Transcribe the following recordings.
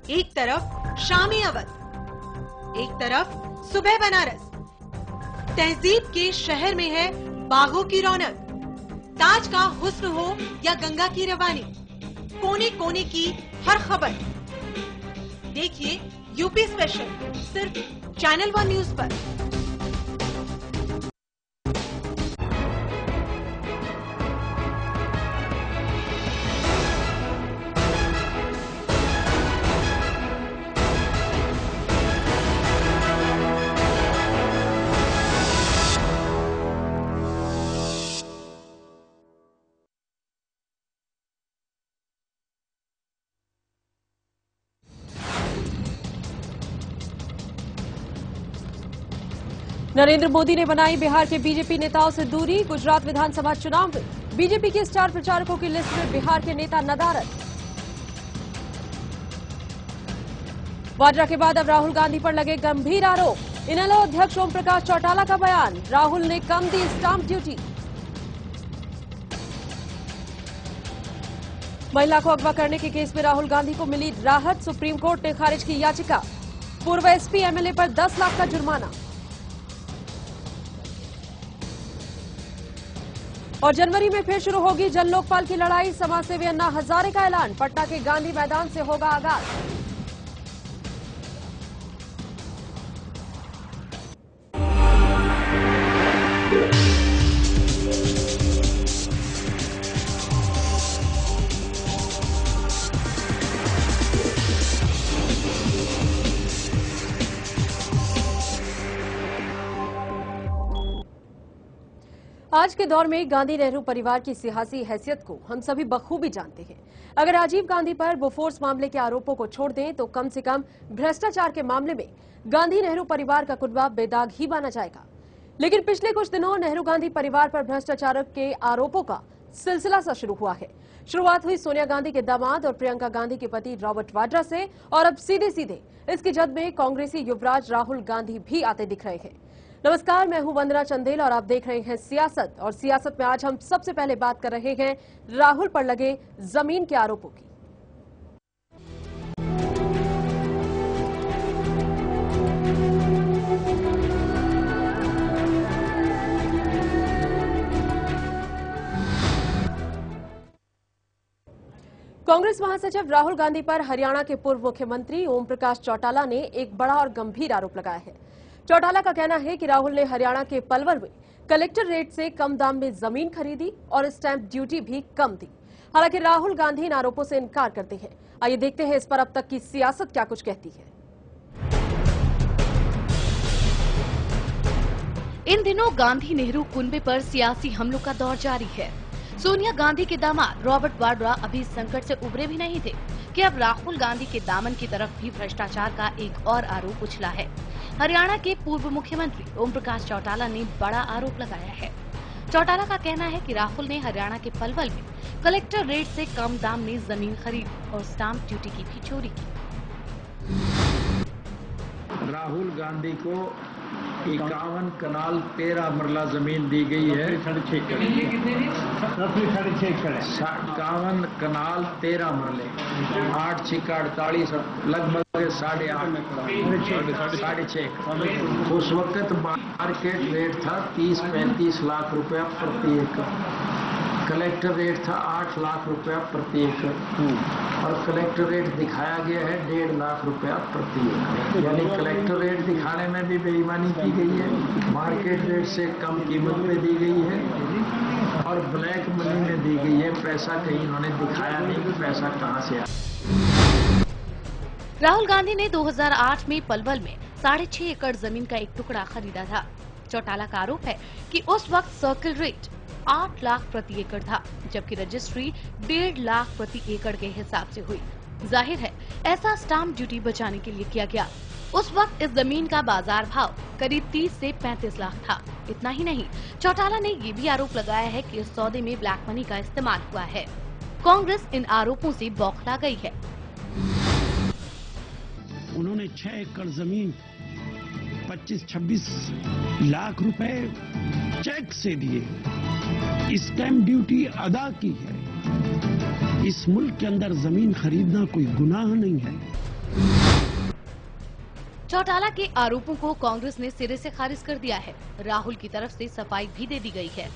एक तरफ शामी अवध, एक तरफ सुबह बनारस। तहजीब के शहर में है बागों की रौनक। ताज का हुस्न हो या गंगा की रवानी, कोने कोने की हर खबर देखिए यूपी स्पेशल सिर्फ चैनल 1 न्यूज पर। नरेंद्र मोदी ने बनाई बिहार के बीजेपी नेताओं से दूरी। गुजरात विधानसभा चुनाव में बीजेपी के स्टार प्रचारकों की लिस्ट में बिहार के नेता नदारद। वाड्रा के बाद अब राहुल गांधी पर लगे गंभीर आरोप। इनेलो अध्यक्ष ओम प्रकाश चौटाला का बयान, राहुल ने कम दी स्टाम्प ड्यूटी। महिला को अगवा करने के केस में राहुल गांधी को मिली राहत, सुप्रीम कोर्ट ने खारिज की याचिका। पूर्व एसपी एमएलए पर 10 लाख का जुर्माना। और जनवरी में फिर शुरू होगी जन लोकपाल की लड़ाई, समाजसेवी अन्ना हजारे का ऐलान। पटना के गांधी मैदान से होगा आगाज। आज के दौर में गांधी नेहरू परिवार की सियासी हैसियत को हम सभी बखूबी जानते हैं। अगर राजीव गांधी पर बोफोर्स मामले के आरोपों को छोड़ दें तो कम से कम भ्रष्टाचार के मामले में गांधी नेहरू परिवार का कुनबा बेदाग ही माना जाएगा। लेकिन पिछले कुछ दिनों नेहरू गांधी परिवार पर भ्रष्टाचार के आरोपों का सिलसिला सा शुरू हुआ है। शुरुआत हुई सोनिया गांधी के दामाद और प्रियंका गांधी के पति रॉबर्ट वाड्रा से, और अब सीधे सीधे इसकी जद में कांग्रेसी युवराज राहुल गांधी भी आते दिख रहे हैं। नमस्कार, मैं हूं वंदना चंदेल और आप देख रहे हैं सियासत। और सियासत में आज हम सबसे पहले बात कर रहे हैं राहुल पर लगे जमीन के आरोपों की। कांग्रेस महासचिव राहुल गांधी पर हरियाणा के पूर्व मुख्यमंत्री ओम प्रकाश चौटाला ने एक बड़ा और गंभीर आरोप लगाया है। चौटाला का कहना है कि राहुल ने हरियाणा के पलवल में कलेक्टर रेट से कम दाम में जमीन खरीदी और स्टैंप ड्यूटी भी कम दी। हालांकि राहुल गांधी इन आरोपों से इनकार करते हैं। आइए देखते हैं इस पर अब तक की सियासत क्या कुछ कहती है। इन दिनों गांधी नेहरू कुनबे पर सियासी हमलों का दौर जारी है। सोनिया गांधी के दामाद रॉबर्ट वाड्रा अभी इस संकट से उबरे भी नहीं थे कि अब राहुल गांधी के दामन की तरफ भी भ्रष्टाचार का एक और आरोप उछला है। हरियाणा के पूर्व मुख्यमंत्री ओम प्रकाश चौटाला ने बड़ा आरोप लगाया है। चौटाला का कहना है कि राहुल ने हरियाणा के पलवल में कलेक्टर रेट से कम दाम में जमीन खरीदी और स्टाम्प ड्यूटी की भी चोरी की। राहुल गांधी को 51 कनाल 13 मरला जमीन दी गई है। 51 कनाल 13 मरले, 8 6 48, लगभग 8.5 उस वक्त मार्केट रेट था 30-35 लाख रुपया प्रति एकड़। कलेक्टर रेट था 8 लाख रुपया प्रति एकड़ और कलेक्टर रेट दिखाया गया है 1.5 लाख रुपया प्रति एकड़। यानी कलेक्टर रेट दिखाने में भी बेईमानी की गई है, मार्केट रेट से कम कीमत में दी गई है और ब्लैक मनी में दी गई है। पैसा कहीं इन्होंने दिखाया नहीं कि पैसा कहां से आया। राहुल गांधी ने 2008 में पलवल में 6.5 एकड़ जमीन का एक टुकड़ा खरीदा था। चौटाला का आरोप है कि उस वक्त सर्किल रेट 8 लाख प्रति एकड़ था, जबकि रजिस्ट्री 1.5 लाख प्रति एकड़ के हिसाब से हुई। जाहिर है ऐसा स्टाम्प ड्यूटी बचाने के लिए किया गया। उस वक्त इस जमीन का बाजार भाव करीब 30 से 35 लाख था। इतना ही नहीं, चौटाला ने ये भी आरोप लगाया है कि इस सौदे में ब्लैक मनी का इस्तेमाल हुआ है। कांग्रेस इन आरोपों से बौखला गई है। उन्होंने 6 एकड़ जमीन 25-26 लाख रुपए चेक से दिए, स्टैम्प ड्यूटी अदा की है। इस मुल्क के अंदर जमीन खरीदना कोई गुनाह नहीं है। चौटाला के आरोपों को कांग्रेस ने सिरे से खारिज कर दिया है। राहुल की तरफ से सफाई भी दे दी गई है।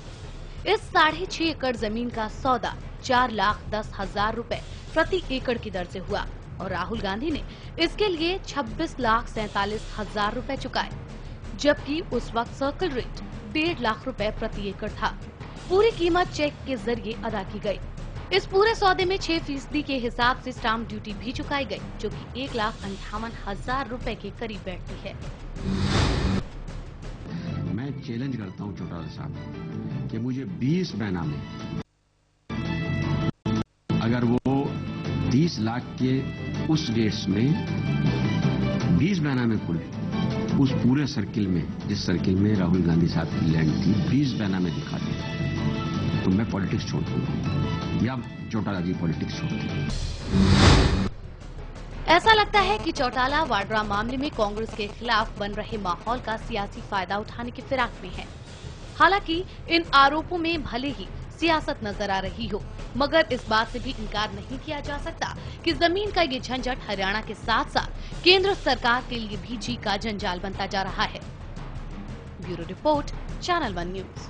इस 6.5 एकड़ जमीन का सौदा 4,10,000 रुपए प्रति एकड़ की दर से हुआ और राहुल गांधी ने इसके लिए 26,47,000 रुपए चुकाए, जबकि उस वक्त सर्कल रेट 1.5 लाख रुपए प्रति एकड़ था। पूरी कीमत चेक के जरिए अदा की गई। इस पूरे सौदे में 6% के हिसाब से स्टाम्प ड्यूटी भी चुकाई गई, जो कि 1,58,000 रुपए के करीब बैठती है। मैं चैलेंज करता हूं चौटाला साहब कि मुझे 20 महीना में अगर वो 30 लाख के उस रेट्स में 20 महीना में उस पूरे सर्किल में, जिस सर्किल में राहुल गांधी साहब की लैंड थी, 20 महीना में दिखा दे तो मैं पॉलिटिक्स छोड़ दूंगा या चौटाला जी पॉलिटिक्स छोड़ देंगे। ऐसा लगता है कि चौटाला वाड्रा मामले में कांग्रेस के खिलाफ बन रहे माहौल का सियासी फायदा उठाने की फिराक में है। हालांकि इन आरोपों में भले ही सियासत नजर आ रही हो, मगर इस बात से भी इनकार नहीं किया जा सकता कि जमीन का ये झंझट हरियाणा के साथ साथ केंद्र सरकार के लिए भी जी का जंजाल बनता जा रहा है। Bureau report, channel 1 news.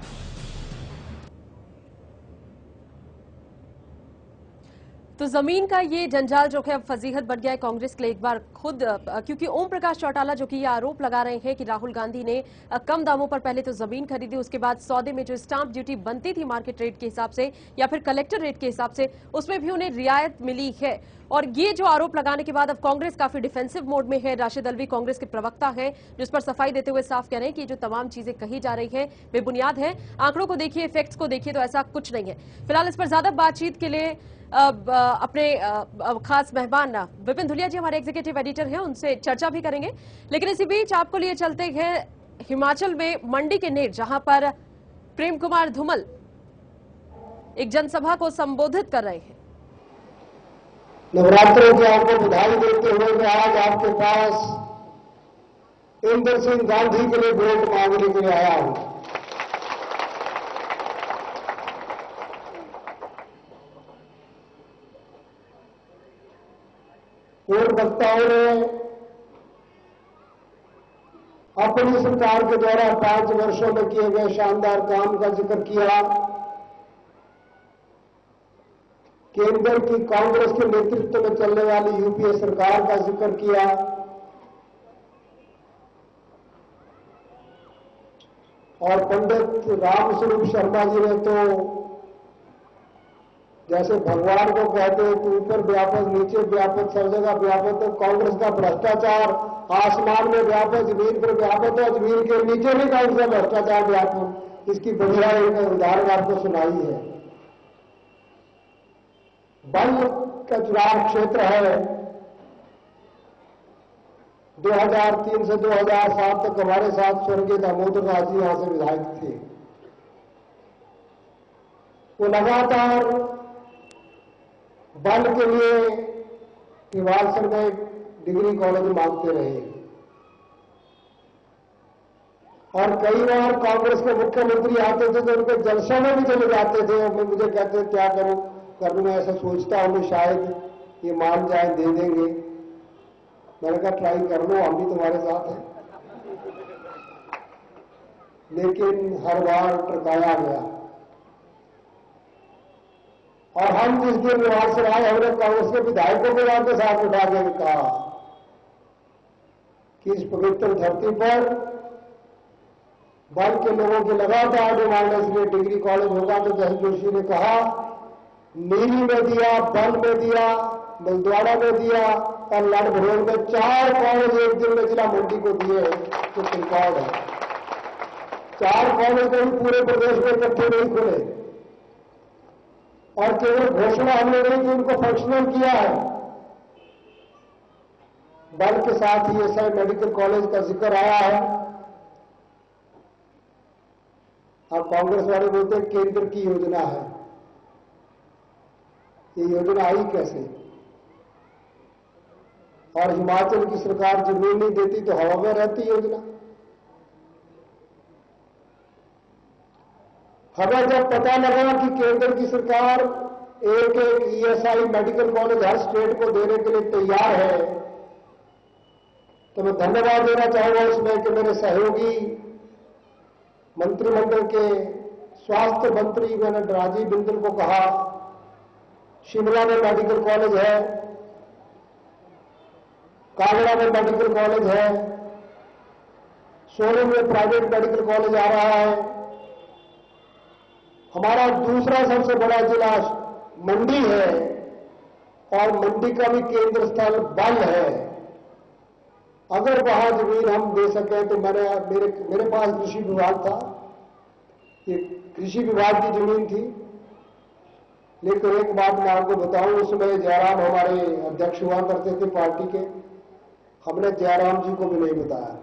तो जमीन का ये जंजाल जो है अब फजीहत बन गया है कांग्रेस के लिए एक बार खुद, क्योंकि ओम प्रकाश चौटाला जो कि ये आरोप लगा रहे हैं कि राहुल गांधी ने कम दामों पर पहले तो जमीन खरीदी, उसके बाद सौदे में जो स्टाम्प ड्यूटी बनती थी मार्केट रेट के हिसाब से या फिर कलेक्टर रेट के हिसाब से, उसमें भी उन्हें रियायत मिली है। और ये जो आरोप लगाने के बाद अब कांग्रेस काफी डिफेंसिव मोड में है। राशिद अलवी कांग्रेस के प्रवक्ता हैं, जिस पर सफाई देते हुए साफ कह रहे हैं कि जो तमाम चीजें कही जा रही है बेबुनियाद है। आंकड़ों को देखिए, फैक्ट्स को देखिए, तो ऐसा कुछ नहीं है। फिलहाल इस पर ज्यादा बातचीत के लिए अपने खास मेहमान विपिन धुलिया जी हमारे एग्जीक्यूटिव एडिटर हैं, उनसे चर्चा भी करेंगे। लेकिन इसी बीच आपको लिए चलते हैं हिमाचल में मंडी के नेर, जहां पर प्रेम कुमार धूमल एक जनसभा को संबोधित कर रहे हैं। नवरात्रों की आपको बधाई देते हुए मैं आज आपके पास इंदर सिंह गांधी के लिए वोट मांगने के लिए आया हूं। पूर्व वक्ताओं ने अपनी सरकार के द्वारा 5 वर्षों में किए गए शानदार काम का जिक्र किया। केंद्र की कांग्रेस के नेतृत्व में चलने वाली यूपीए सरकार का जिक्र किया। और पंडित रामस्वरूप शर्मा जी ने तो जैसे भगवान को कहते हैं कि ऊपर व्यापक, नीचे व्यापक, सब जगह व्यापक, तो कांग्रेस का भ्रष्टाचार आसमान में व्यापक, जमीन पर व्यापक है, जमीन के नीचे भी कांग्रेस का भ्रष्टाचार व्यापक। इसकी बढ़िया एक उदाहरण आपको सुनाई है। बल का चुनाव क्षेत्र है। 2003 से 2007 तक हमारे साथ स्वर्गीय दामोदर दास जी यहां से विधायक थे। वो लगातार बल के लिए हिमाचल में डिग्री कॉलेज मांगते रहे और कई बार कांग्रेस के मुख्यमंत्री आते थे तो उनके जलसों में भी चले जाते थे और मुझे कहते क्या करूं, मैं ऐसा सोचता हूं शायद ये मान जाए, दे देंगे। मैंने कहा ट्राई कर लो, हम भी तुम्हारे साथ हैं। लेकिन हर बार टरकाया गया। और हम जिस दिन वहां से आए, हमने कांग्रेस के विधायकों को वहां के साथ उठा के कहा कि इस पवित्र धरती पर बल के लोगों की लगातार डिमांड, इसलिए डिग्री कॉलेज होगा। तो जैसे जोशी ने कहा, नीली में दिया, बल में दिया, बलद्वाड़ा में दिया और लड़भड़ोल में 4 कॉलेज एक दिन में जिला मंडी को दिए, तो रिकॉर्ड है। 4 कॉलेज कभी पूरे प्रदेश में इकट्ठे नहीं खुले और केवल घोषणा हमने नहीं की, उनको फंक्शनल किया है। बल के साथ ही एसआई मेडिकल कॉलेज का जिक्र आया है। अब कांग्रेस वाले बोलते हैं केंद्र की योजना है। ये योजना आई कैसे? और हिमाचल की सरकार जमीन नहीं देती तो हवा में रहती योजना। हमें जब पता लगा कि केंद्र की सरकार एक ईएसआई मेडिकल कॉलेज हर स्टेट को देने के लिए तैयार है, तो मैं धन्यवाद देना चाहूंगा इसमें कि मेरे सहयोगी मंत्रिमंडल के स्वास्थ्य मंत्री मैंने राजीव बिंदल को कहा, शिमला में मेडिकल कॉलेज है, कांगड़ा में मेडिकल कॉलेज है, सोलन में प्राइवेट मेडिकल कॉलेज आ रहा है। हमारा दूसरा सबसे बड़ा जिला मंडी है और मंडी का भी केंद्र स्थल बल है। अगर वहां जमीन हम दे सकें तो मेरे पास कृषि विभाग था, ये कृषि विभाग की जमीन थी। लेकिन एक बात मैं आपको बताऊं, उसमें जयराम हमारे अध्यक्ष हुआ करते थे पार्टी के, हमने जयराम जी को भी नहीं बताया।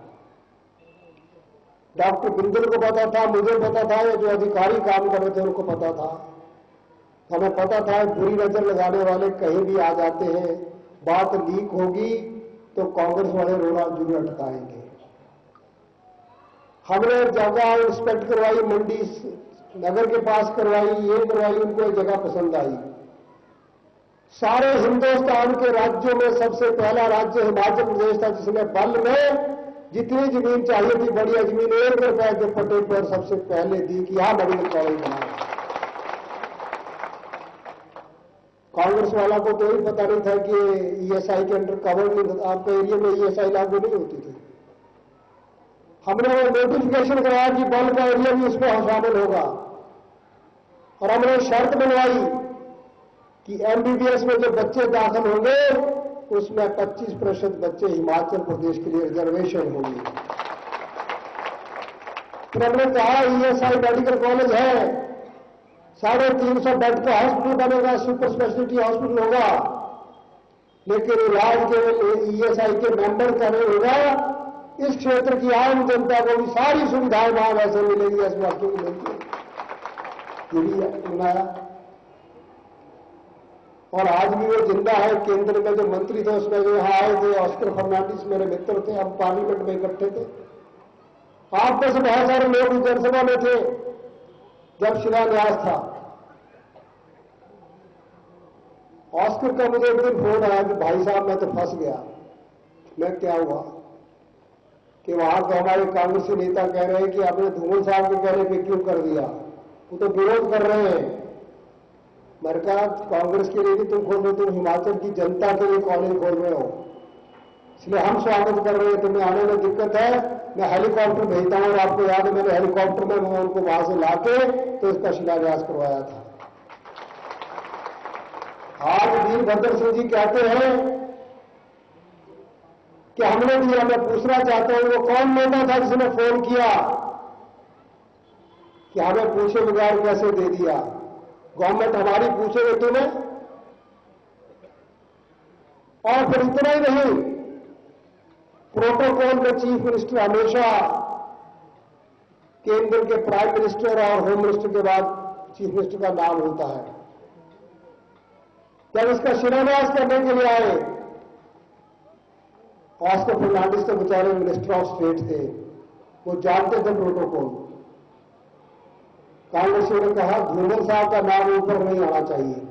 डॉक्टर बिंदल को पता था, मुझे पता था, ये जो अधिकारी काम कर रहे थे उनको पता था। हमें पता था बुरी नजर लगाने वाले कहीं भी आ जाते हैं, बात लीक होगी तो कांग्रेस वाले रोना जरूर अटकाएंगे। हमने जगह इंस्पेक्ट करवाई, मंडी नगर के पास करवाई, ये करवाई, उनको एक जगह पसंद आई। सारे हिंदुस्तान के राज्यों में सबसे पहला राज्य हिमाचल प्रदेश था जिसने बल में जितनी जमीन चाहिए थी, बढ़िया जमीन, 1 रुपए के पट्टे पर सबसे पहले दी कि यहां मेडिकल कॉलेज बनाया। कांग्रेस वाला को तो ही पता नहीं था कि ईएसआई के अंडर कवर नहीं, आपके एरिया में ईएसआई लागू नहीं होती थी। हमने वो नोटिफिकेशन कराया कि बल का एरिया भी उसमें शामिल होगा और हमने शर्त बनवाई कि एमबीबीएस में जो बच्चे दाखिल होंगे उसमें 25% बच्चे हिमाचल प्रदेश के लिए रिजर्वेशन होंगे। फिर हमने कहा ईएसआई मेडिकल कॉलेज है, 350 बेड का हॉस्पिटल बनेगा, सुपर स्पेशलिटी हॉस्पिटल होगा, लेकिन इलाज केवल ईएसआई के मेंबर का नहीं होगा, इस क्षेत्र की आम जनता को भी सारी सुविधाएं वहां वैसे मिलेगी, ऐसे वास्तव मिलेगी। ये भी बनाया और आज भी वो जिंदा है। केंद्र में जो मंत्री थे उसमें जो यहां आए थे, ऑस्कर फर्नांडिस मेरे मित्र थे, हम पार्लियामेंट में इकट्ठे थे। आप में से बहुत सारे लोग इस जनसभा में थे जब शिलान्यास था। ऑस्कर का मुझे एक दिन फोन आया कि भाई साहब मैं तो फंस गया। मैं क्या हुआ कि वहां के हमारे कांग्रेसी नेता कह रहे हैं कि आपने धूमल साहब के कहने पे क्यों कर दिया, वो तो विरोध कर रहे हैं। मैंने कहा कांग्रेस के लिए भी तुम खोल रहे, तुम हिमाचल की जनता के लिए कॉलेज खोल रहे हो, इसलिए हम स्वागत कर रहे हैं। तुम्हें आने में दिक्कत है, मैं हेलीकॉप्टर भेजता हूं। और आपको याद है मैंने हेलीकॉप्टर में मैं उनको वहां से लाके तो इसका शिलान्यास करवाया था। आज वीरभद्र सिंह जी कहते हैं कि हमने दिया। मैं पूछना चाहता हूं वो कौन नेता था जिसने फोन किया कि हमें पूछे बगैर कैसे दे दिया, गवर्नमेंट हमारी पूछेगे तुम्हें। और फिर इतना ही नहीं, प्रोटोकॉल में चीफ मिनिस्टर हमेशा केंद्र के प्राइम मिनिस्टर और होम मिनिस्टर के बाद चीफ मिनिस्टर का नाम होता है। जब इसका शिलान्यास करने के लिए आए, ऑस्कर फर्नांडिस तो बेचारे मिनिस्टर ऑफ स्टेट थे, वो जानते थे प्रोटोकॉल। कांग्रेसियों ने कहा धूमल साहब का नाम ऊपर नहीं आना चाहिए,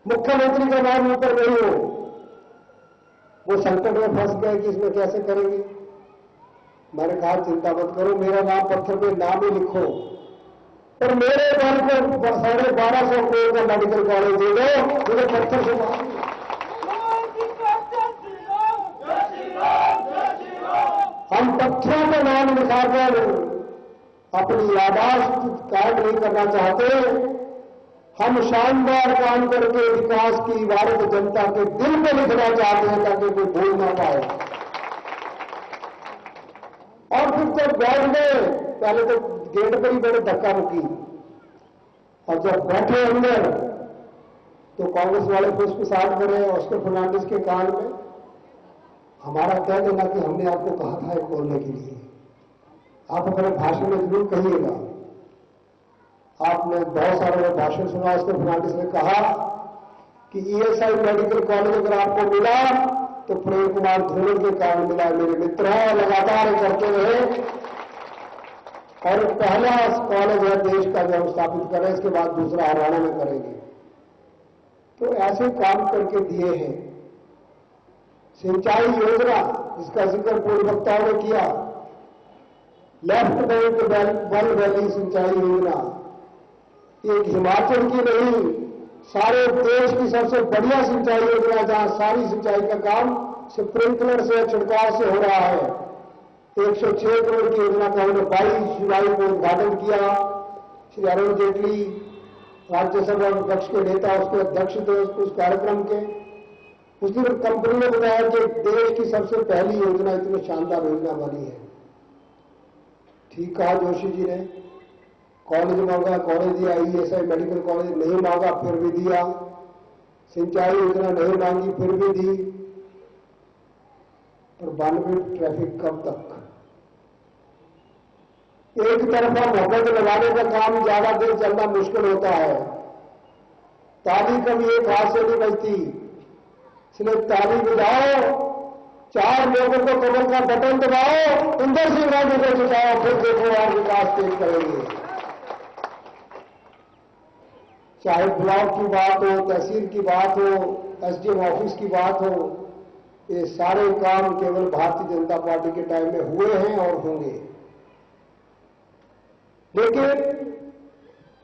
मुख्यमंत्री का नाम ऊपर नहीं हो। वो संकट में फंस गए कि इसमें कैसे करेंगे। मैंने कहा चिंता मत करो, मेरा नाम पत्थर पे नाम ही लिखो, पर मेरे बल को 1250 करोड़ का मेडिकल कॉलेज दे दो, मुझे पत्थर से मार। हम पत्थरों का नाम लिखाकर अपनी यादाश्त कायम नहीं करना चाहते, हम शानदार काम करके विकास की भारत जनता के दिल में लिखना चाहते हैं ताकि कोई भूल ना पाए। और फिर जब बैठ गए, पहले तो गेट पर ही बड़े धक्का मुक्की, और जब बैठे अंदर तो कांग्रेस वाले पुष्पसाट करे ऑस्कर फर्नांडिस के कान में। हमारा कह देना कि हमने आपको कहा था ये खोलने के लिए, आप अपने भाषण में जरूर कहिएगा। आपने बहुत सारे भाषण सुना, ऑस्कर फर्नांडिस ने कहा कि ईएसआई मेडिकल कॉलेज अगर आपको मिला तो प्रेम कुमार धूमल के कारण मिला। मेरे मित्र हैं, लगातार करते रहे और पहला कॉलेज है देश का जो हम स्थापित करें, इसके बाद दूसरा हरियाणा में करेंगे। तो ऐसे काम करके दिए हैं। सिंचाई योजना जिसका जिक्र पूर्व वक्ताओं ने किया, लेफ्ट बैंक वेल वैली सिंचाई योजना, ये हिमाचल की नहीं, सारे देश की सबसे बढ़िया सिंचाई योजना, जहां सारी सिंचाई का काम स्प्रिंकलर से, छिड़काव से हो रहा है। 106 करोड़ की योजना का उन्होंने 22 जुलाई को उद्घाटन किया। श्री अरुण जेटली राज्यसभा विपक्ष के नेता उसके अध्यक्ष थे उस कार्यक्रम के। उस दिन कंपनी ने बताया कि देश की सबसे पहली योजना इतनी शानदार योजना बनी है। ठीक कहा जोशी जी ने, कॉलेज मांगा, कॉलेज दिया, ईएसआई मेडिकल कॉलेज नहीं मांगा फिर भी दिया, सिंचाई योजना नहीं मांगी फिर भी दी। पर 92 ट्रैफिक कब तक? एक तरफा मोहब्बत लगाने का काम ज्यादा देर चलना मुश्किल होता है। ताली कभी एक हाथ से नहीं बजती, इसलिए ताली बजाओ, 4 लोगों को कमर का बटन दबाओ, इंदर सिंह गांधी को जिताओ, फिर देखो और विकास तेज करेंगे। चाहे ब्लॉक की बात हो, तहसील की बात हो, एसडीएम ऑफिस की बात हो, ये सारे काम केवल भारतीय जनता पार्टी के टाइम में हुए हैं और होंगे। लेकिन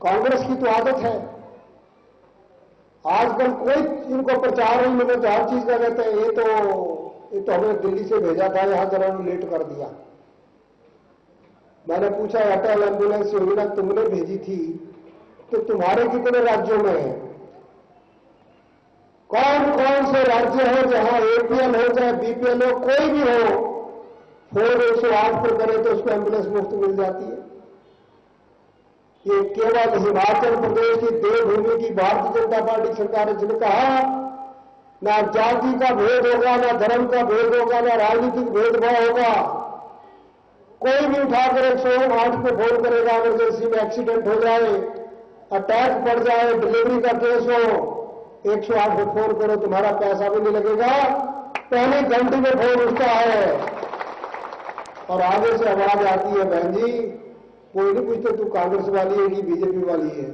कांग्रेस की तो आदत है, आजकल कोई इनको प्रचार नहीं मिले तो हर चीज का कहते हैं ये तो हमें दिल्ली से भेजा था, यहां जरा लेट कर दिया। मैंने पूछा अटल एम्बुलेंस योजना तुमने भेजी थी तो तुम्हारे कितने राज्यों में है? कौन कौन से राज्य हैं जहां एपीएल हो चाहे बीपीएल हो, कोई भी हो, फोन 108 पर करे तो उसको एम्बुलेंस मुफ्त मिल जाती है। ये केवल हिमाचल प्रदेश की देवभूमि की भारतीय जनता पार्टी सरकार ने जिन्हें कहा ना जाति का भेद होगा, ना धर्म का भेद होगा, ना राजनीतिक भेदभाव होगा, कोई भी उठाकर 108 पे फोन करेगा, इमरजेंसी में एक्सीडेंट हो जाए, अटैक पड़ जाए, डिलीवरी का केस हो, 108 पे फोन करो, तुम्हारा पैसा भी नहीं लगेगा, पहले घंटे में फोन उठता है और आगे से आवाज आती है, बहन जी कोई नहीं पूछते तू कांग्रेस वाली है कि बीजेपी वाली है,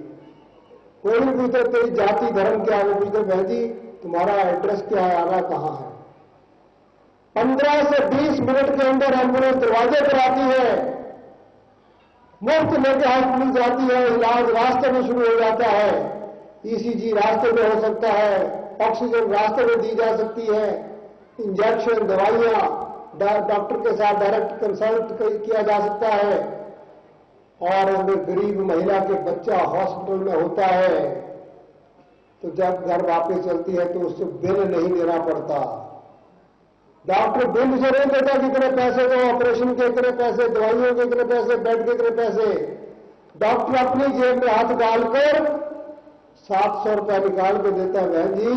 कोई नहीं पूछते तेरी जाति धर्म क्या है, पूछते बहन जी तुम्हारा एड्रेस क्या है, आना कहां है। 15 से 20 मिनट के अंदर एम्बुलेंस दरवाजे पर आती है, मुफ्त लेके हॉस्पिटल जाती है, इलाज रास्ते में शुरू हो जाता है, ईसीजी रास्ते में हो सकता है, ऑक्सीजन रास्ते में दी जा सकती है, इंजेक्शन दवाइयां डॉक्टर के साथ डायरेक्ट कंसल्ट किया जा सकता है, और गरीब महिला के बच्चा हॉस्पिटल में होता है तो जब घर वापस चलती है तो उससे बिल नहीं देना पड़ता। डॉक्टर बिल से नहीं देता कितने पैसे को, ऑपरेशन के इतने पैसे, दवाइयों के इतने पैसे, बेड के इतने पैसे, डॉक्टर अपनी जेब में हाथ डालकर 700 रुपया निकाल के देता है, बहन जी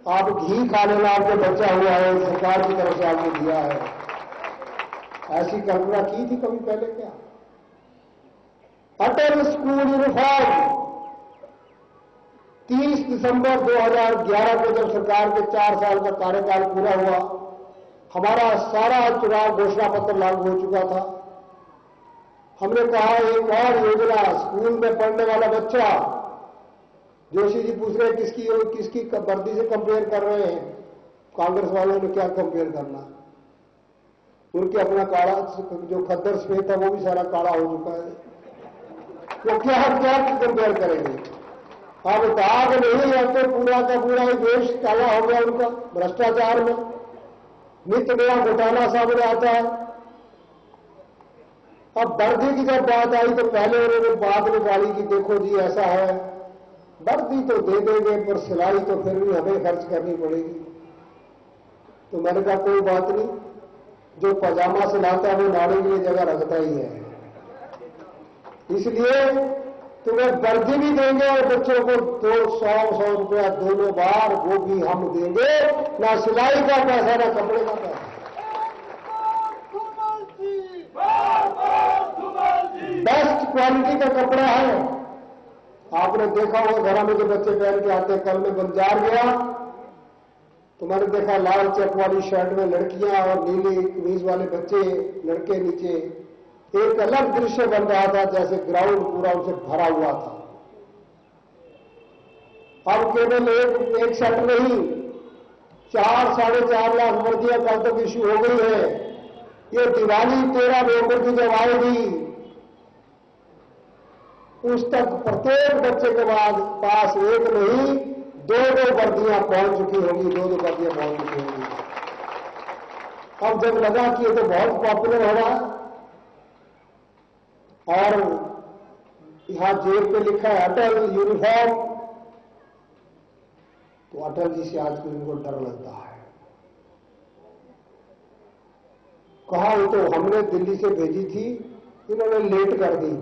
आप घी खा लेना, आपको बचा हुआ है, सरकार की तरफ से आपको दिया है। ऐसी कल्पना की थी कभी पहले क्या? अटल स्कूल यूनिफॉर्म 30 दिसंबर 2011 को जब सरकार के 4 साल का कार्यकाल पूरा हुआ, हमारा सारा चुनाव घोषणा पत्र लागू हो चुका था। हमने कहा एक और योजना, स्कूल में पढ़ने वाला बच्चा, जोशी जी पूछ रहे किसकी वर्दी से कंपेयर कर रहे हैं, कांग्रेस वालों ने क्या कंपेयर करना, उनके अपना काला जो खद्दर सफेद था वो भी सारा काला हो चुका है, वो क्या कंपेयर करेंगे। अब दाग नहीं है तो पूरा का पूरा ही देश काला हो गया उनका भ्रष्टाचार में, नित्य नया घोटाला सामने आता है। अब वर्दी की जब बात आई तो पहले उन्होंने बात निकाली कि देखो जी ऐसा है, वर्दी तो दे देंगे पर सिलाई तो फिर भी हमें खर्च करनी पड़ेगी। तो मैंने कहा कोई बात नहीं, जो पजामा सिलाता है वो नाड़े के लिए जगह रखता ही है, इसलिए तुम्हें वर्दी भी देंगे और बच्चों को 100 रुपया दोनों बार वो भी हम देंगे, ना सिलाई का पैसा ना कपड़े का पैसा। बेस्ट क्वालिटी का कपड़ा है, आपने देखा होगा घरों में जो बच्चे पहन के आते हैं। कल मैं बंजार गया तो मैंने देखा लाल चेक वाली शर्ट में लड़कियां और नीली कमीज वाले बच्चे, लड़के नीचे, एक अलग दृश्य बन रहा था, जैसे ग्राउंड पूरा उनसे भरा हुआ था। अब केवल एक शर्ट नहीं, 4-4.5 लाख वर्दियां कल तक इश्यू हो गई है। ये दिवाली 13 नवंबर की जब आएगी उस तक प्रत्येक बच्चे के बाद पास एक नहीं 2-2 वर्दियां पहुंच चुकी होंगी, 2-2 वर्दियां पहुंच चुकी होंगी। अब जब लगा कि ये तो बहुत पॉपुलर हो रहा है और यहां जेब पे लिखा है अटल यूनिफॉर्म, तो अटल जी से आज इनको डर लगता है। कहा वो तो हमने दिल्ली से भेजी थी, इन्होंने लेट कर दी।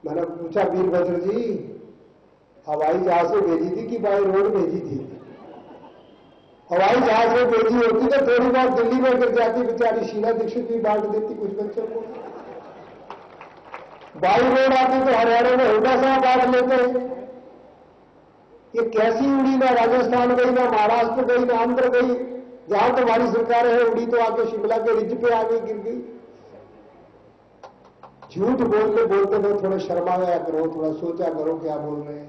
मैंने पूछा वीरभद्र जी हवाई जहाज से भेजी थी कि बाय रोड भेजी थी? हवाई जहाज से भेजी होती तो थोड़ी बहुत दिल्ली में गिर जाती, बेचारी शीला दीक्षित भी बांट देती कुछ बच्चों को। बाई रोड आती तो हरियाणा में हुड्डा साहब बांट लेते। ये कैसी उड़ी, ना राजस्थान गई, ना महाराष्ट्र गई, ना आंध्र गई, जहां तुम्हारी सरकारें हैं उड़ी तो आके शिमला के रिज पे आ गई, गिर गई। झूठ बोलते बोलते मैं थोड़ा शर्मा गया करो, थोड़ा सोचा करो क्या बोल रहे हैं।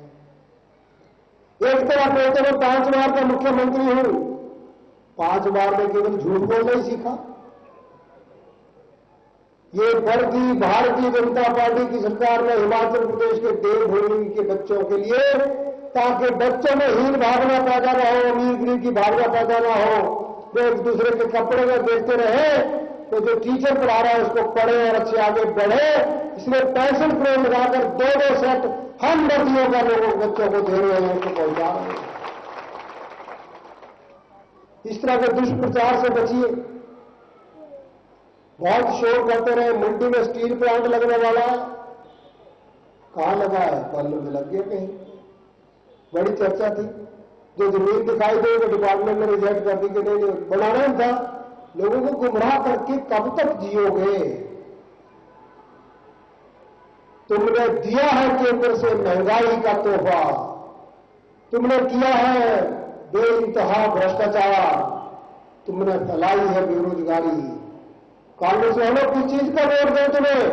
एक तरफ बोलते मैं 5 बार का मुख्यमंत्री हूं, 5 बार में केवल झूठ बोलना ही सीखा। ये वर्दी भारतीय जनता पार्टी की सरकार ने हिमाचल प्रदेश के देवभूमि के बच्चों के लिए, ताकि बच्चों में हीन भावना पैदा ना हो, अमीर गरीब की भावना पैदा ना हो, वो एक दूसरे के कपड़े में देखते रहे, तो जो टीचर पढ़ा रहा है उसको पढ़े और अच्छे आगे बढ़े। इसलिए 65 करोड़ लगाकर 2-2 सेट हम वर्दियों का लोगों बच्चों को दे रहे हैं, उसको पहुंचा रहे हैं। इस तरह के दुष्प्रचार से बचिए। बहुत शोर करते रहे मंडी में स्टील प्लांट लगने वाला है, कहां लगा है? बल्ब में लग गया कहीं, बड़ी चर्चा थी। जो जमीन दिखाई दे वो डिपार्टमेंट ने रिजेक्ट कर दी कि नहीं बनाना था। लोगों को गुमराह करके कब तक जियोगे? तुमने दिया है केंद्र से महंगाई का तोहफा, तुमने किया है बेइंतहा भ्रष्टाचार, तुमने फैलाई है बेरोजगारी। कांग्रेस वालों किस चीज का वोट दें तुम्हें?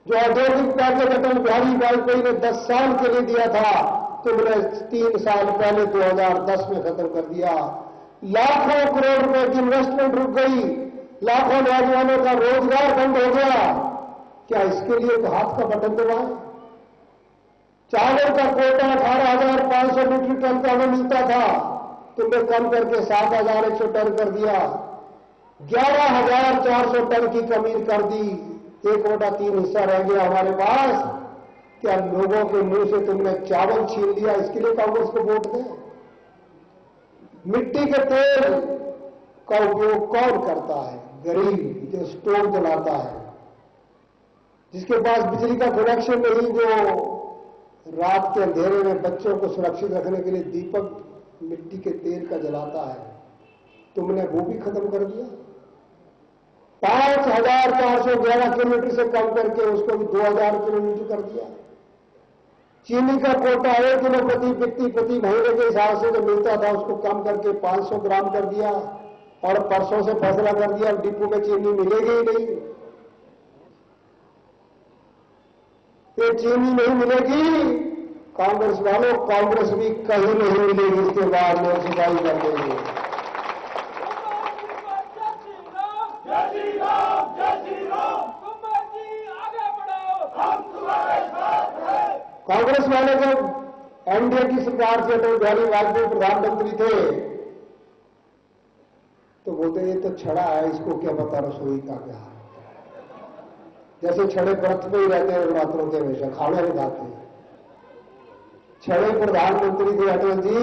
जो औद्योगिक पैकेज अटल बिहारी वाजपेयी ने 10 साल के लिए दिया था, तुमने 3 साल पहले 2010 में खत्म कर दिया। लाखों करोड़ रुपए की इन्वेस्टमेंट रुक गई, लाखों नौजवानों का रोजगार बंद हो गया। क्या इसके लिए तो हाथ का बटन दबाए? चावल का कोटा 18,500 मीट्रिक टन का हमें मिलता था, तुमने कम करके 7,100 टन कर दिया। 11,400 टन की कमी कर दी, 1/3 हिस्सा रह गया हमारे पास। क्या लोगों के मुंह से तुमने चावल छीन लिया? इसके लिए कांग्रेस को वोट दें? मिट्टी के तेल का उपयोग कौन करता है? गरीब जो स्टोव जलाता है, जिसके पास बिजली का कनेक्शन नहीं, जो रात के अंधेरे में बच्चों को सुरक्षित रखने के लिए दीपक मिट्टी के तेल का जलाता है, तुमने वो भी खत्म कर दिया। 5,411 किलोमीटर से कम करके उसको भी 2,000 किलोमीटर कर दिया। चीनी का कोटा 1 किलो प्रति व्यक्ति प्रति महीने के हिसाब से जो मिलता था उसको कम करके 500 ग्राम कर दिया, और परसों से फैसला कर दिया डिपो में चीनी मिलेगी ही नहीं। ये चीनी नहीं मिलेगी कांग्रेस वालों, कांग्रेस भी कहीं नहीं मिलेगी। इसके बाद लोग सुधाई कर देंगे। कांग्रेस वाले जब एनडीए की सरकार से अटल बिहारी वाजपेयी प्रधानमंत्री थे तो बोलते ये तो छड़ा है, इसको क्या पता रसोई का क्या है। जैसे छड़े व्रत पे ही रहते हैं नवरात्रों के, हमेशा खाना नहीं खाते। छड़े प्रधानमंत्री थे अटल जी,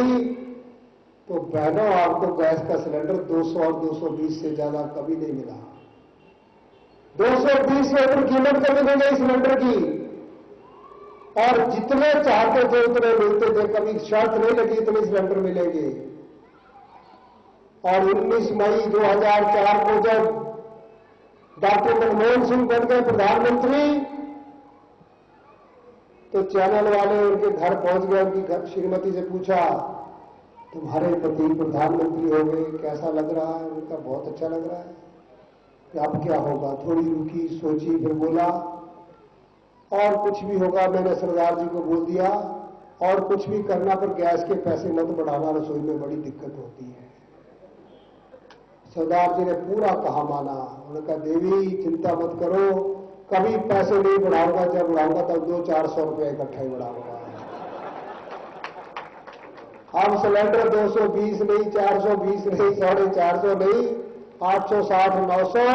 तो बहनों आपको गैस का सिलेंडर 200 और 220 से ज्यादा कभी नहीं मिला। 220 से ऊपर कीमत कभी नहीं गई सिलेंडर की, और जितने चाहते थे उतने मिलते थे, कभी शर्त नहीं लगी इतने सिलेंडर मिलेंगे। और 19 मई 2004 को जब डॉक्टर मनमोहन सिंह बन गए प्रधानमंत्री, तो चैनल वाले उनके घर पहुंच गए, उनकी श्रीमती से पूछा तुम्हारे पति प्रधानमंत्री हो गए, कैसा लग रहा है? उनका बहुत अच्छा लग रहा है। कि अब क्या होगा? थोड़ी रुकी, सोची, फिर बोला और कुछ भी होगा। मैंने सरदार जी को बोल दिया और कुछ भी करना पर गैस के पैसे मत बढ़ाना, रसोई में बड़ी दिक्कत होती है। सरदार जी ने पूरा कहा माना। उन्होंने कहा देवी चिंता मत करो, कभी पैसे नहीं बढ़ाऊंगा, जब बढ़ाऊंगा तब 200-400 रुपये इकट्ठा ही बढ़ाऊंगा। अब सिलेंडर 220 नहीं, 420 नहीं, 450 नहीं, 860, 900।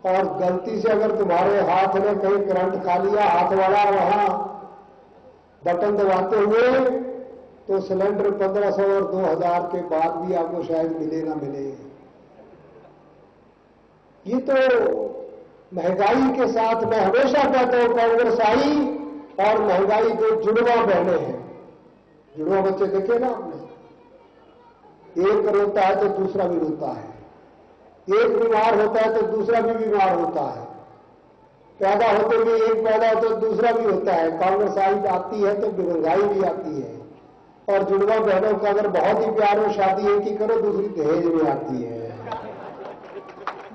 और गलती से अगर तुम्हारे हाथ ने कहीं करंट खा लिया, हाथ वाला वहां बटन दबाते हुए, तो सिलेंडर 1500 और 2000 के बाद भी आपको शायद मिले ना मिले। ये तो महंगाई के साथ, मैं हमेशा कहता हूं कांग्रेस आई और महंगाई को जुड़वा बहने हैं। जुड़वा बच्चे देखे ना आपने, एक रोता है तो दूसरा भी रोता है, एक बीमार होता है तो दूसरा भी बीमार होता है, पैदा होते भी एक पैदा होता है तो दूसरा भी होता है। कांग्रेस आई आती है तो महंगाई भी आती है। और जुड़वा बहनों का अगर बहुत ही प्यार हो, शादी एक ही करो, दूसरी दहेज में आती है।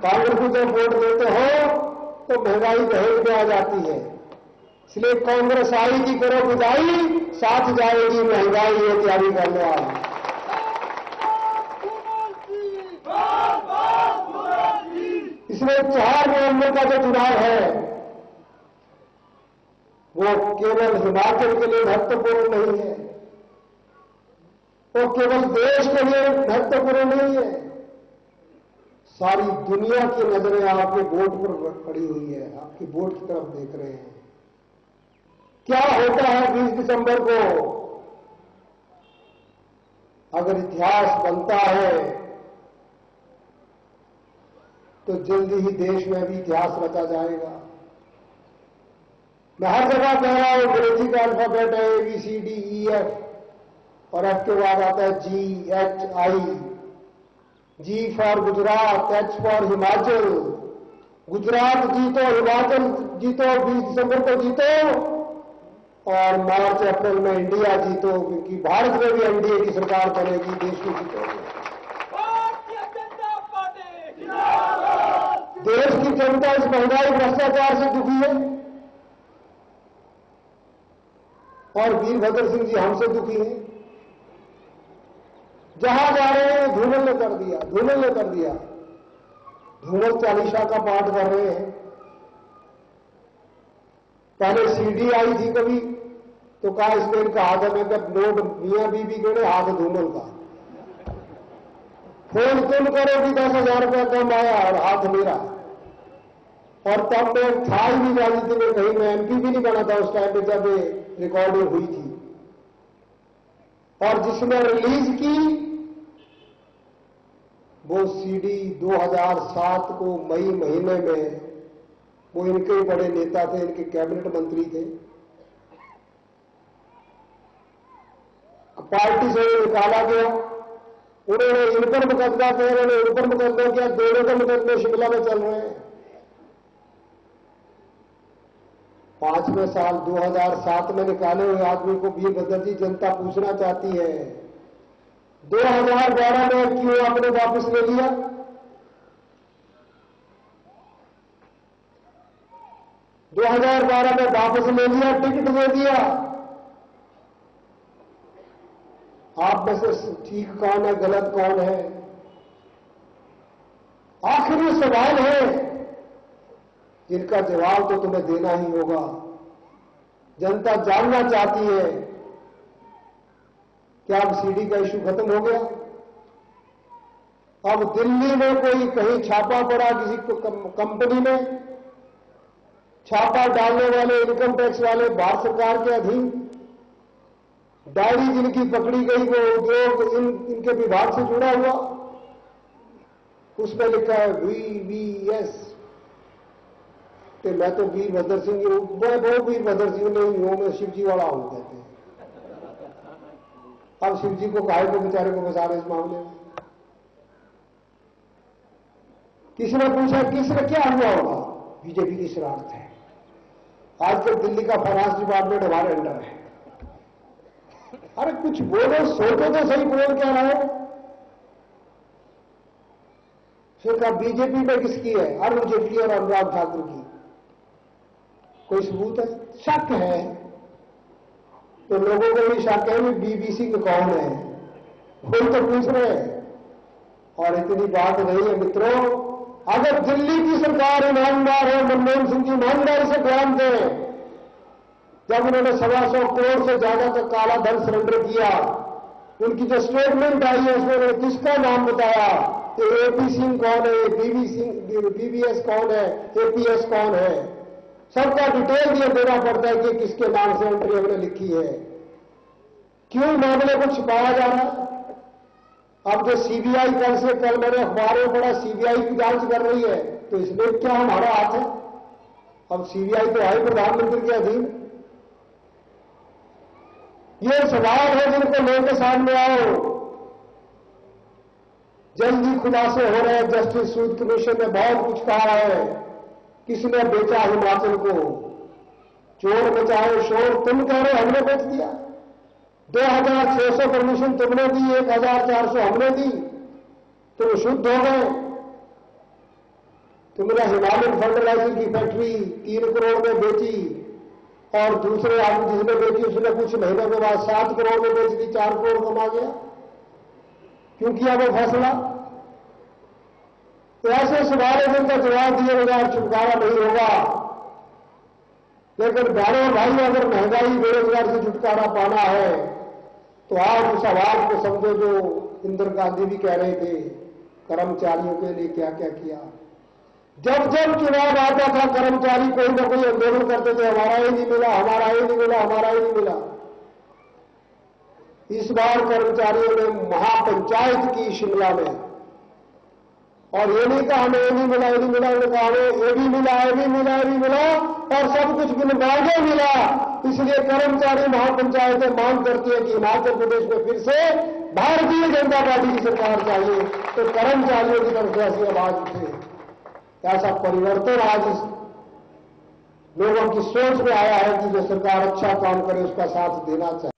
कांग्रेस को जब वोट देते हो तो महंगाई दहेज में आ जाती है। इसलिए कांग्रेस आएगी, करो विदाई, साथ जाएगी महंगाई, ये तैयारी कर लो आप। इसलिए 4 नवंबर का जो चुनाव है वो केवल हिमाचल के लिए महत्वपूर्ण नहीं है, वो केवल देश के लिए महत्वपूर्ण नहीं है। सारी दुनिया की नजरें आपके वोट पर पड़ी हुई है, आपकी वोट की तरफ देख रहे हैं। क्या होता है 20 दिसंबर को? अगर इतिहास बनता है तो जल्दी ही देश में भी इतिहास रचा जाएगा। मैं हर जगह कह रहा हूं, अंग्रेजी का अल्फाबेट है ABCDEF, और F के बाद आता है GHI। G for Gujarat, H for Himachal. Gujarat जीतो, हिमाचल जीतो, 20 दिसंबर को जीतो, और मार्च अप्रैल में इंडिया जीतो, क्योंकि भारत में भी एनडीए की सरकार बनेगी, देश में जीतोगे। देश की जनता इस महंगाई भ्रष्टाचार से दुखी है और वीरभद्र सिंह जी हमसे दुखी हैं। जहां जा रहे हैं धूमल ने कर दिया, धूमल ने कर दिया। धूमल चालीसा का पाठ कर रहे हैं। पहले सीडी आई थी कभी तो कहा इसने इनका हाथ में जब नोट मियां बीबी गणे हाथ धूमल का, फोन तुम करो कि 10,000 रुपया कम आया और हाथ मेरा। और तब मैं था ही नहीं राजनीति में कहीं, मैं एमपी भी नहीं बना था उस टाइम पे जब रिकॉर्डिंग हुई थी। और जिसने रिलीज की वो सीडी 2007 को मई महीने में, वो इनके ही बड़े नेता थे, इनके कैबिनेट मंत्री थे, पार्टी से निकाला गया। उन्होंने इन पर मुकदमा किया, उन्होंने उन पर मुकदमा किया, दोनों के मुकदमे शिमला में चल रहे हैं। 5वें साल 2007 में निकाले हुए आदमी को वीरभद्र जी जनता पूछना चाहती है 2012 में क्यों आपने वापस ले लिया? 2012 में वापस ले लिया, टिकट दे दिया। आप में से ठीक कौन है, गलत कौन है? आखिरी सवाल है जिनका जवाब तो तुम्हें देना ही होगा। जनता जानना चाहती है क्या अब सीडी का इश्यू खत्म हो गया? अब दिल्ली में कोई कहीं छापा पड़ा किसी कंपनी में, छापा डालने वाले इनकम टैक्स वाले भारत सरकार के अधीन, डायरी जिनकी पकड़ी गई वो उद्योग इनके विभाग से जुड़ा हुआ, उसमें लिखा है VVS। तो मैं तो वीरभद्र सिंह, वो वीरभद्र सिंह नहीं हूं, मैं शिवजी वाला हूं कहते हैं। अब शिवजी को काहे को बेचारे को फंसा रहे इस मामले में? किसी ने पूछा किसने क्या हुआ होगा? बीजेपी की शरारत है। आजकल दिल्ली का फाइनेंस डिपार्टमेंट हमारे अंडर है। अरे कुछ बोलो, सोचो तो सही, बोल क्या रहे हो? फिर कहा बीजेपी में किसकी है? अरुण जेटली और अनुराग ठाकुर की। कोई सबूत है? शक है। तो लोगों को भी शक है कि बीबीसी का कौन है, वही तो पूछ रहे हैं। और इतनी बात नहीं है मित्रों, अगर दिल्ली की सरकार ईमानदार है, मनमोहन सिंह जी ईमानदारी से बयान दें, जब उन्होंने 125 करोड़ से ज्यादा का काला धन सरेंडर किया, उनकी जो स्टेटमेंट आई है उसमें उन्होंने किसका नाम बताया, ये एपी सिंह कौन है, बीबीएस कौन है, एपीएस कौन है, सबका डिटेल ये देना पड़ता है कि किसके नाम से एंट्री हमने लिखी है। क्यों मामले को छिपाया जा रहा है? अब जो सीबीआई कल मैंने अखबारों में पढ़ा, सीबीआई की जांच कर रही है, तो इसमें क्या हमारा हाथ है? अब सीबीआई तो है प्रधानमंत्री के अधीन। ये सवाल है जिनको लेकर सामने आओ। जल्दी खुलासे हो रहे हैं। जस्टिस सूद कमीशन ने बहुत कुछ कहा है। किसने बेचा हिमाचल को? चोर बचाओ शोर, तुम कह रहे हमने बेच दिया। 2600 परमिशन तुमने दी, 1400 हमने दी, तुम शुद्ध हो गए। तुमने हिमालयन फर्टिलाइजर की फैक्ट्री 3 करोड़ में बेची, और दूसरे आदमी जिसने बेची उसने कुछ महीनों के बाद 7 करोड़ में बेच दी, 4 करोड़ कमा गया। क्यों किया वो फैसला? तो ऐसे सवाल है जिनका जवाब दिए बगैर छुटकारा नहीं होगा। लेकिन बहनों भाई, अगर महंगाई बेरोजगार से छुटकारा पाना है तो आज उस सवाल को समझो जो इंदिरा गांधी भी कह रहे थे, कर्मचारियों के लिए क्या क्या किया। जब जब चुनाव आता था कर्मचारी कोई ना कोई आंदोलन करते थे, हमारा ही नहीं मिला, हमारा ही नहीं मिला, हमारा ही नहीं मिला। इस बार कर्मचारियों ने महापंचायत की शिमला में, और ये नहीं कहा हमें ये नहीं मिला, ये नहीं मिला, उन्होंने कहा हमें ये भी मिला, ये भी मिला, ये भी मिला, और सब कुछ बिनबागे मिला। इसलिए कर्मचारी महापंचायतें मांग करती है कि हिमाचल प्रदेश में फिर से भारतीय जनता पार्टी की सरकार चाहिए। तो कर्मचारियों की तरफ से ऐसी आवाज उठे। ऐसा परिवर्तन आज इस लोगों की सोच में आया है कि जो सरकार अच्छा काम करे उसका साथ देना चाहिए।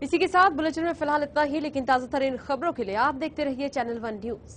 इसी के साथ बुलेटिन में फिलहाल इतना ही, लेकिन ताजा तरीन खबरों के लिए आप देखते रहिए चैनल 1 न्यूज।